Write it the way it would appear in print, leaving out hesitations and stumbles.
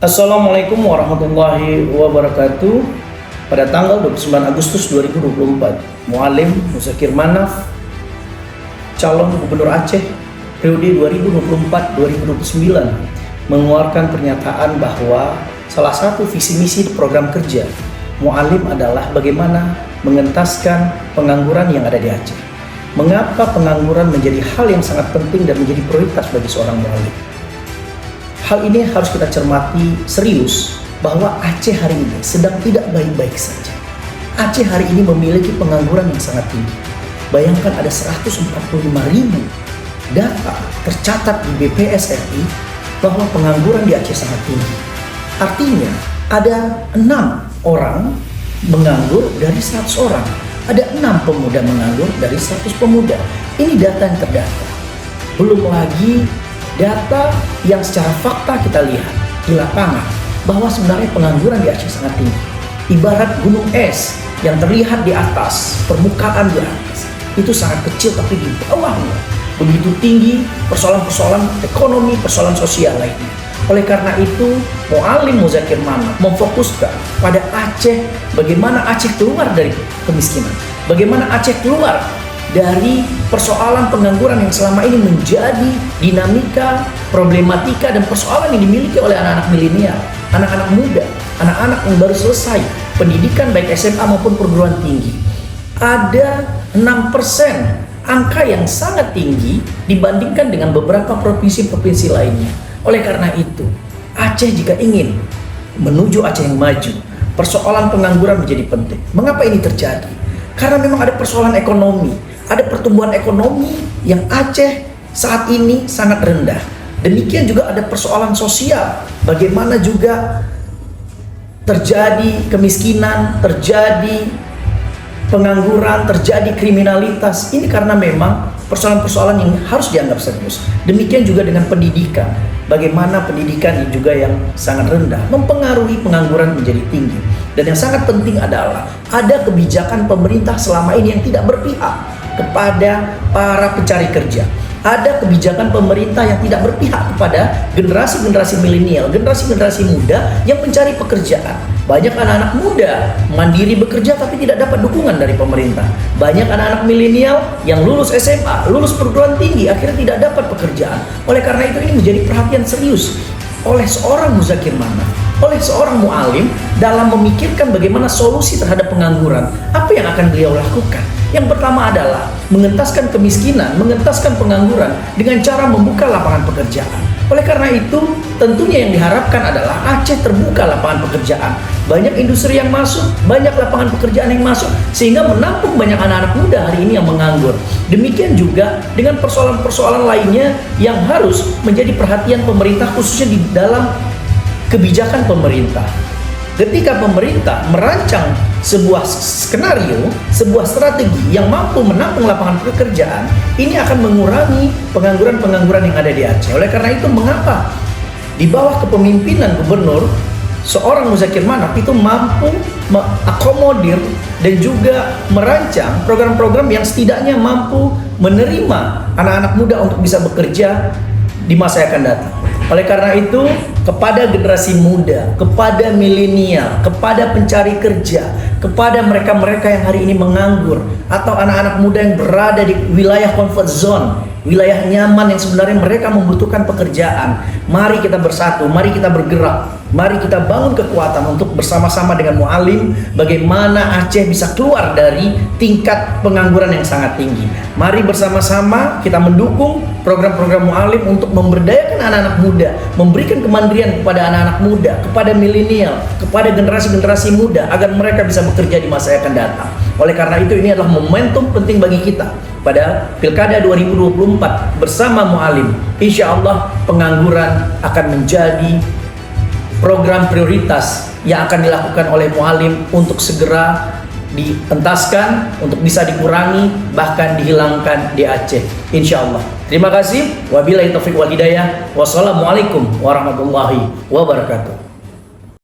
Assalamualaikum warahmatullahi wabarakatuh. Pada tanggal 29 Agustus 2024, Mualim Muzakir Manaf, calon gubernur Aceh periode 2024-2029, mengeluarkan pernyataan bahwa salah satu visi misi program kerja Mualim adalah bagaimana mengentaskan pengangguran yang ada di Aceh. Mengapa pengangguran menjadi hal yang sangat penting dan menjadi prioritas bagi seorang mualim? Hal ini harus kita cermati serius bahwa Aceh hari ini sedang tidak baik-baik saja. Aceh hari ini memiliki pengangguran yang sangat tinggi. Bayangkan ada 145.000 data tercatat di BPS RI bahwa pengangguran di Aceh sangat tinggi. Artinya ada 6 orang menganggur dari 100 orang. Ada 6 pemuda menganggur dari 100 pemuda. Ini data yang terdata. Belum lagi data yang secara fakta kita lihat di lapangan bahwa sebenarnya pengangguran di Aceh sangat tinggi. Ibarat gunung es yang terlihat di atas, permukaan di atas, itu sangat kecil, tapi di bawahnya begitu tinggi persoalan-persoalan ekonomi, persoalan sosial lainnya. Oleh karena itu, Mualim Muzakir Manaf memfokuskan pada Aceh, bagaimana Aceh keluar dari kemiskinan, bagaimana Aceh keluar dari persoalan pengangguran yang selama ini menjadi dinamika, problematika, dan persoalan yang dimiliki oleh anak-anak milenial, anak-anak muda, anak-anak yang baru selesai pendidikan baik SMA maupun perguruan tinggi. Ada 6%, angka yang sangat tinggi dibandingkan dengan beberapa provinsi-provinsi lainnya. Oleh karena itu, Aceh jika ingin menuju Aceh yang maju, persoalan pengangguran menjadi penting. Mengapa ini terjadi? Karena memang ada persoalan ekonomi, ada pertumbuhan ekonomi yang Aceh saat ini sangat rendah. Demikian juga ada persoalan sosial, bagaimana juga terjadi kemiskinan, terjadi pengangguran, terjadi kriminalitas. Ini karena memang persoalan-persoalan yang harus dianggap serius. Demikian juga dengan pendidikan. Bagaimana pendidikan juga yang sangat rendah mempengaruhi pengangguran menjadi tinggi. Dan yang sangat penting adalah ada kebijakan pemerintah selama ini yang tidak berpihak kepada para pencari kerja. Ada kebijakan pemerintah yang tidak berpihak kepada generasi-generasi milenial, generasi-generasi muda yang mencari pekerjaan. Banyak anak-anak muda mandiri bekerja tapi tidak dapat dukungan dari pemerintah. Banyak anak-anak milenial yang lulus SMA, lulus perguruan tinggi, akhirnya tidak dapat pekerjaan. Oleh karena itu ini menjadi perhatian serius oleh seorang Muzakir Manaf, oleh seorang mualim dalam memikirkan bagaimana solusi terhadap pengangguran. Apa yang akan beliau lakukan? Yang pertama adalah mengentaskan kemiskinan, mengentaskan pengangguran dengan cara membuka lapangan pekerjaan. Oleh karena itu, tentunya yang diharapkan adalah Aceh terbuka lapangan pekerjaan. Banyak industri yang masuk, banyak lapangan pekerjaan yang masuk, sehingga menampung banyak anak-anak muda hari ini yang menganggur. Demikian juga dengan persoalan-persoalan lainnya yang harus menjadi perhatian pemerintah, khususnya di dalam kebijakan pemerintah. Ketika pemerintah merancang sebuah skenario, sebuah strategi yang mampu menampung lapangan pekerjaan, ini akan mengurangi pengangguran-pengangguran yang ada di Aceh. Oleh karena itu, mengapa di bawah kepemimpinan gubernur seorang Muzakir Manaf itu mampu mengakomodir dan juga merancang program-program yang setidaknya mampu menerima anak-anak muda untuk bisa bekerja di masa yang akan datang. Oleh karena itu, kepada generasi muda, kepada milenial, kepada pencari kerja, kepada mereka-mereka yang hari ini menganggur, atau anak-anak muda yang berada di wilayah comfort zone, wilayah nyaman yang sebenarnya mereka membutuhkan pekerjaan. Mari kita bersatu, mari kita bergerak, mari kita bangun kekuatan untuk bersama-sama dengan Mualim bagaimana Aceh bisa keluar dari tingkat pengangguran yang sangat tinggi. Mari bersama-sama kita mendukung program-program Mualim untuk memberdayakan anak-anak muda, memberikan kemandirian kepada anak-anak muda, kepada milenial, kepada generasi-generasi muda agar mereka bisa bekerja di masa yang akan datang. Oleh karena itu, ini adalah momentum penting bagi kita pada Pilkada 2024 bersama Mualim. Insya Allah pengangguran akan menjadi program prioritas yang akan dilakukan oleh Mualim untuk segera dientaskan, untuk bisa dikurangi, bahkan dihilangkan di Aceh, insya Allah. Terima kasih. Wabillahi taufiq wal hidayah. Wassalamualaikum warahmatullahi wabarakatuh.